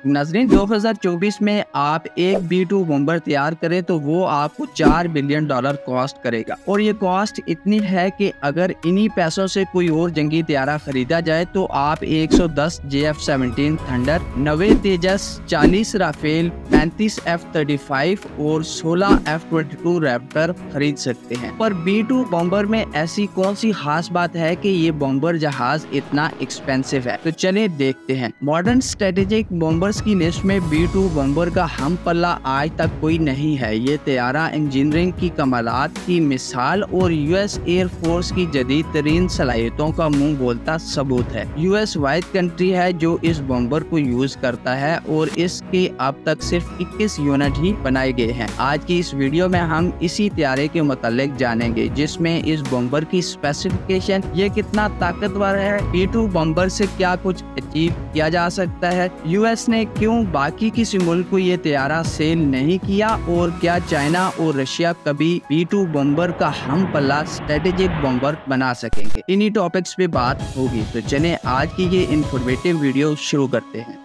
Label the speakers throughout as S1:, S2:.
S1: नाज़रीन, 2024 में आप एक B-2 बॉम्बर तैयार करें तो वो आपको $4 बिलियन कॉस्ट करेगा। और ये कॉस्ट इतनी है कि अगर इन्हीं पैसों से कोई और जंगी तैयारा खरीदा जाए तो आप 110 JF-17 थंडर, 90 तेजस, 40 राफेल, 35 F-35 और 16 F-22 रैप्टर खरीद सकते हैं। पर B-2 बॉम्बर में ऐसी कौन सी खास बात है कि ये बॉम्बर जहाज इतना एक्सपेंसिव है? तो चलिए देखते हैं। मॉडर्न स्ट्रेटेजिक बॉम्बर्स की लिस्ट में B-2 बॉम्बर का हम पल्ला आज तक कोई नहीं है। ये तैयारा इंजीनियरिंग की कमालात की मिसाल और US एयर फोर्स की जदीद तरीन सलाहियतों का मुंह बोलता सबूत है। US वाहिद कंट्री है जो इस बॉम्बर को यूज करता है और इसके अब तक सिर्फ 21 यूनिट ही बनाए गए हैं। आज की इस वीडियो में हम इसी तैयारे के मुतालिक जानेंगे, जिसमें इस बॉम्बर की स्पेसिफिकेशन, ये कितना ताकतवर है, B-2 बॉम्बर से क्या कुछ अचीव किया जा सकता है, US ने क्यों बाकी किसी मुल्क को ये तैयारा सेल नहीं किया, और क्या चाइना और रशिया कभी B-2 बॉम्बर का हम पल्ला स्ट्रेटेजिक बॉम्बर बना सकेंगे। इन्हीं टॉपिक्स पे बात होगी। तो चलें आज की ये इंफॉर्मेटिव वीडियो शुरू करते हैं।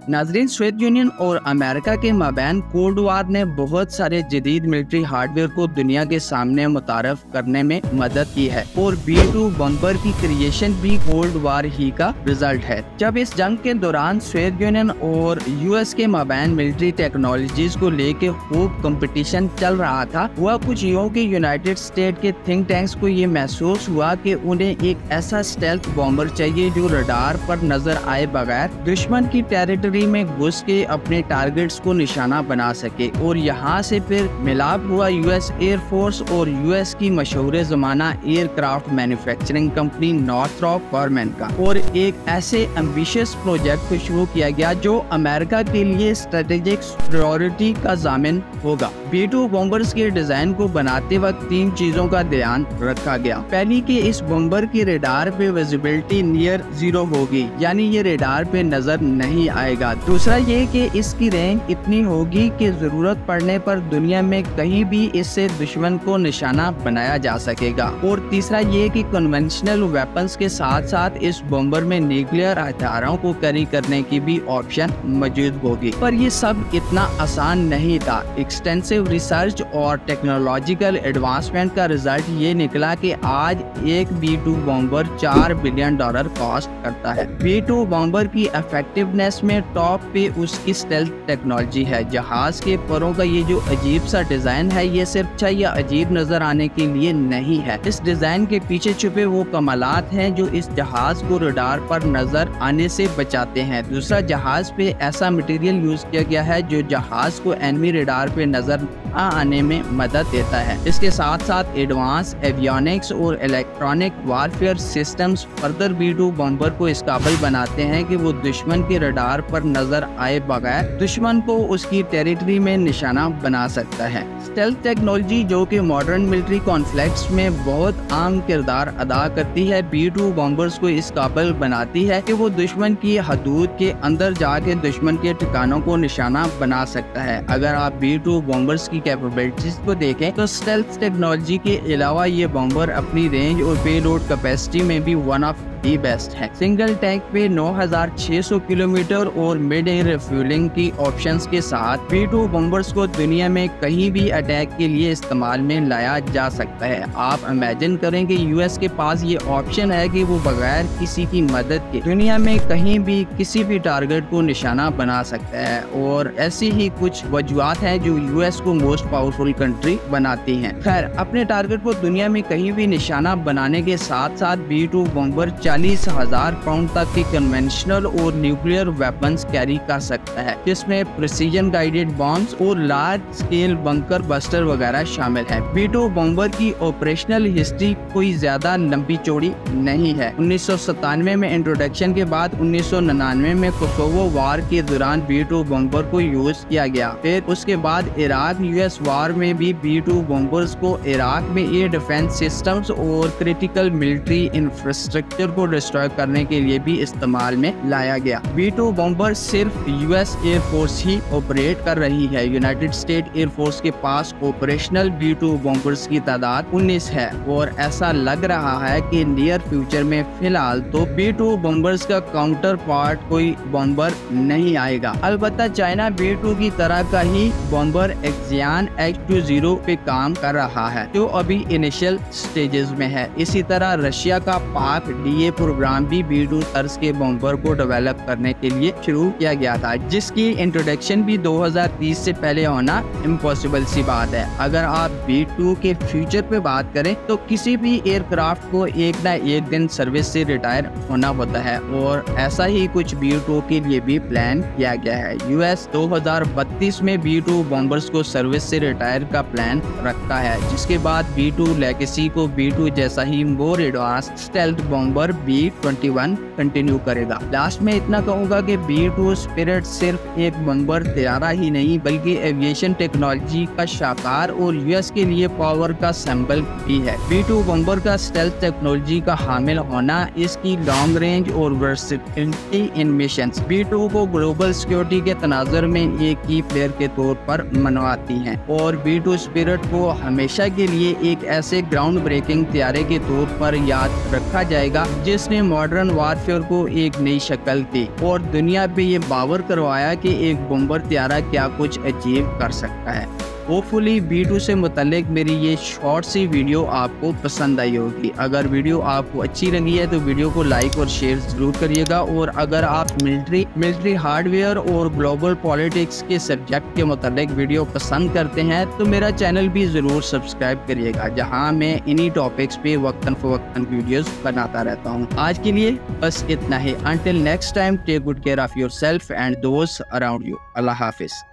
S1: नाजरीन, सोवियत यूनियन और अमेरिका के माबैन कोल्ड वार ने बहुत सारे जदीद मिलिट्री हार्डवेयर को दुनिया के सामने मुतारफ करने में मदद की है और B-2 बॉम्बर की क्रिएशन भी कोल्ड वार ही का रिजल्ट है। जब इस जंग के दौरान सोवियत यूनियन और US के माबैन मिलिट्री टेक्नोलॉजीज को लेके खूब कंपटीशन चल रहा था, वह कुछ यूं कि यूनाइटेड स्टेट के थिंक टैंक्स को ये महसूस हुआ कि उन्हें एक ऐसा स्टेल्थ बॉम्बर चाहिए जो रडार पर नजर आए बगैर दुश्मन की टेरिटरी में घुस के अपने टारगेट्स को निशाना बना सके। और यहाँ से फिर मिलाप हुआ US एयर फोर्स और US की मशहूर जमाना aircraft manufacturing company Northrop government का, और एक ऐसे एम्बिशियस प्रोजेक्ट को शुरू किया गया जो अमेरिका के लिए स्ट्रेटेजिक प्रायोरिटी का जामिन होगा। B-2 बॉम्बर्स के डिजाइन को बनाते वक्त 3 चीजों का ध्यान रखा गया। पहली कि इस बॉम्बर की रेडार पे विजिबिलिटी नियर 0 होगी, यानी ये रेडार पे नजर नहीं आएगा। दूसरा ये कि इसकी रेंज इतनी होगी कि जरूरत पड़ने पर दुनिया में कहीं भी इससे दुश्मन को निशाना बनाया जा सकेगा। और तीसरा ये कि कन्वेंशनल वेपन्स के साथ साथ इस बॉम्बर में न्यूक्लियर हथियारों को कैरी करने की भी ऑप्शन मौजूद होगी। पर ये सब इतना आसान नहीं था। एक्सटेंसिव रिसर्च और टेक्नोलॉजिकल एडवांसमेंट का रिजल्ट ये निकला कि आज एक B-2 बॉम्बर $4 बिलियन कॉस्ट करता है। B-2 बॉम्बर की इफेक्टिवनेस में टॉप पे उसकी स्टेल्थ टेक्नोलॉजी है। जहाज के परों का ये जो अजीब सा डिजाइन है, ये सिर्फ अच्छा या अजीब नजर आने के लिए नहीं है। इस डिजाइन के पीछे छुपे वो कमालात हैं जो इस जहाज को रडार पर नजर आने से बचाते हैं। दूसरा, जहाज पे ऐसा मटेरियल यूज किया गया है जो जहाज को एनिमी रडार पे नजर आने में मदद देता है। इसके साथ साथ एडवांस एवियोनिक्स और electronic warfare systems further B-2 bomber को इस काबिल बनाते हैं कि वो दुश्मन के रडार पर नजर आए बगैर दुश्मन को उसकी टेरिटरी में निशाना बना सकता है। स्टेल्थ टेक्नोलॉजी जो कि मॉडर्न मिलिट्री कॉन्फ्लिक्ट्स में बहुत आम किरदार अदा करती है, B-2 बॉम्बर्स को इस काबिल बनाती है कि वो दुश्मन की हदूद के अंदर जाके दुश्मन के ठिकानों को निशाना बना सकता है। अगर आप B-2 बॉम्बर्स की कैपेबिलिटीज को देखें तो स्टेल्थ टेक्नोलॉजी के अलावा ये बॉम्बर अपनी रेंज और पेलोड कैपेसिटी में भी वन ऑफ दी बेस्ट है। सिंगल टैंक पे 9600 किलोमीटर और मिड एयर रिफ्यूलिंग की ऑप्शंस के साथ B-2 बॉम्बर्स को दुनिया में कहीं भी अटैक के लिए इस्तेमाल में लाया जा सकता है। आप इमेजिन करें कि US के पास ये ऑप्शन है कि वो बगैर किसी की मदद के दुनिया में कहीं भी किसी भी टारगेट को निशाना बना सकता है। और ऐसी ही कुछ वजूहत हैं जो US को मोस्ट पावरफुल कंट्री बनाती हैं। खैर, अपने टारगेट को दुनिया में कहीं भी निशाना बनाने के साथ साथ B-2 बॉम्बर 40,000 पाउंड तक की कन्वेंशनल और न्यूक्लियर वेपन्स कैरी कर सकता है, जिसमें प्रिसीजन गाइडेड बॉम्ब्स और लार्ज स्केल बंकर बस्टर वगैरह शामिल है। B-2 बॉम्बर की ऑपरेशनल हिस्ट्री कोई ज्यादा लंबी चौड़ी नहीं है। 1997 में इंट्रोडक्शन के बाद 1999 में कोसोवो वार के दौरान B-2 बॉम्बर को यूज किया गया। फिर उसके बाद इराक US वार में भी B-2 बॉम्बर्स को इराक में एयर डिफेंस सिस्टम्स और क्रिटिकल मिलिट्री इंफ्रास्ट्रक्चर को को डिस्ट्रॉय करने के लिए भी इस्तेमाल में लाया गया। B-2 बॉम्बर सिर्फ US एयरफोर्स ही ऑपरेट कर रही है। यूनाइटेड स्टेट एयरफोर्स के पास ऑपरेशनल B-2 बॉम्बर्स की तादाद 19 है और ऐसा लग रहा है कि नियर फ्यूचर में फिलहाल तो B-2 बॉम्बर्स का काउंटर पार्ट कोई बॉम्बर नहीं आएगा। अलबत्ता चाइना B-2 की तरह का ही बॉम्बर एक्जियान H-20 पे काम कर रहा है जो अभी इनिशियल स्टेजेस में है। इसी तरह रशिया का पाक DA प्रोग्राम भी B-2 तर्ज के बॉम्बर को डेवलप करने के लिए शुरू किया गया था, जिसकी इंट्रोडक्शन भी 2030 से पहले होना इम्पॉसिबल सी बात है। अगर आप B-2 के फ्यूचर पे बात करें तो किसी भी एयरक्राफ्ट को एक ना एक दिन सर्विस से रिटायर होना होता है और ऐसा ही कुछ B-2 के लिए भी प्लान किया गया है। US 2032 में B-2 बॉम्बर्स को सर्विस से रिटायर का प्लान रखा है, जिसके बाद B-2 लेगेसी को B-2 जैसा ही more advance stealth bomber B-21 continue करेगा। लास्ट में इतना कहूँगा कि B-2 स्पिरिट सिर्फ एक बॉम्बर तैयारा ही नहीं बल्कि एविएशन टेक्नोलॉजी का शाकार और US के लिए पावर का सिंबल भी है। B-2 बॉम्बर का स्टेल्थ टेक्नोलॉजी का हामिल होना इसकी लॉन्ग रेंज और वर्सेटिलिटी इन मिशंस B-2 को ग्लोबल सिक्योरिटी के तनाजुर में एक की प्लेयर के तौर पर मनवाती हैं और B-2 स्पिरिट को हमेशा के लिए एक ऐसे ग्राउंड ब्रेकिंग तैयारे के तौर पर याद रखा जाएगा जिसने मॉडर्न वारफेयर को एक नई शक्ल दी और दुनिया पे ये बावर करवाया कि एक बॉम्बर तैयारा क्या कुछ अचीव कर सकता है। होपफुली B-2 से मुतल्लिक मेरी ये शॉर्ट सी वीडियो आपको पसंद आई होगी। अगर वीडियो आपको अच्छी लगी है तो वीडियो को लाइक और शेयर जरूर करिएगा और अगर आप मिलिट्री हार्डवेयर और ग्लोबल पॉलिटिक्स के सब्जेक्ट के मुतल्लिक वीडियो पसंद करते हैं तो मेरा चैनल भी ज़रूर सब्सक्राइब करिएगा, जहां मैं इन्हीं टॉपिक्स पे वक्तन फ़वक्तन वीडियोस बनाता रहता हूं। आज के लिए बस इतना ही। Until next time, take good care of yourself and दोस्त अराउंड यू। अल्लाह हाफिज़।